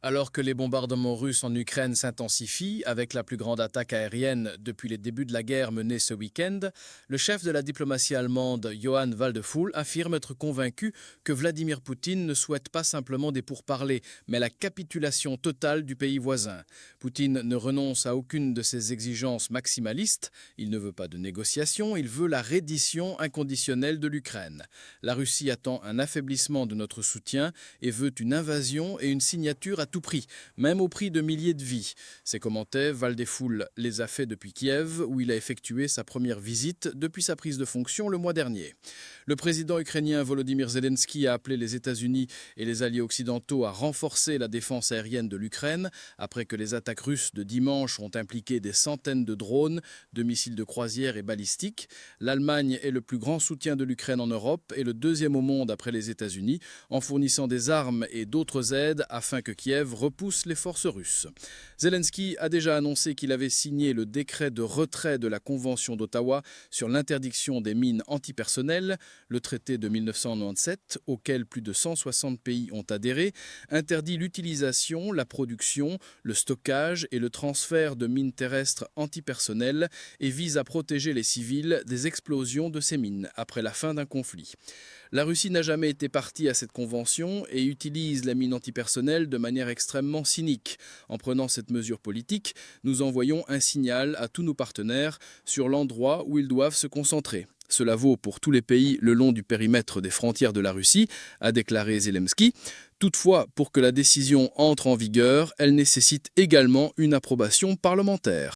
Alors que les bombardements russes en Ukraine s'intensifient, avec la plus grande attaque aérienne depuis les débuts de la guerre menée ce week-end, le chef de la diplomatie allemande, Johann Waldefol, affirme être convaincu que Vladimir Poutine ne souhaite pas simplement des pourparlers, mais la capitulation totale du pays voisin. Poutine ne renonce à aucune de ses exigences maximalistes, il ne veut pas de négociations, il veut la reddition inconditionnelle de l'Ukraine. La Russie attend un affaiblissement de notre soutien et veut une invasion et une signature à tout prix, même au prix de milliers de vies. Ces commentaires, Waldefol les a faits depuis Kiev, où il a effectué sa première visite depuis sa prise de fonction le mois dernier. Le président ukrainien Volodymyr Zelensky a appelé les États-Unis et les alliés occidentaux à renforcer la défense aérienne de l'Ukraine, après que les attaques russes de dimanche ont impliqué des centaines de drones, de missiles de croisière et balistiques. L'Allemagne est le plus grand soutien de l'Ukraine en Europe et le deuxième au monde après les États-Unis, en fournissant des armes et d'autres aides afin que Kiev repousse les forces russes. Zelensky a déjà annoncé qu'il avait signé le décret de retrait de la Convention d'Ottawa sur l'interdiction des mines antipersonnelles, le traité de 1997, auquel plus de 160 pays ont adhéré, interdit l'utilisation, la production, le stockage et le transfert de mines terrestres antipersonnelles et vise à protéger les civils des explosions de ces mines après la fin d'un conflit. La Russie n'a jamais été partie à cette convention et utilise la mine antipersonnelle de manière extrêmement cynique. En prenant cette mesure politique, nous envoyons un signal à tous nos partenaires sur l'endroit où ils doivent se concentrer. Cela vaut pour tous les pays le long du périmètre des frontières de la Russie, a déclaré Zelensky. Toutefois, pour que la décision entre en vigueur, elle nécessite également une approbation parlementaire.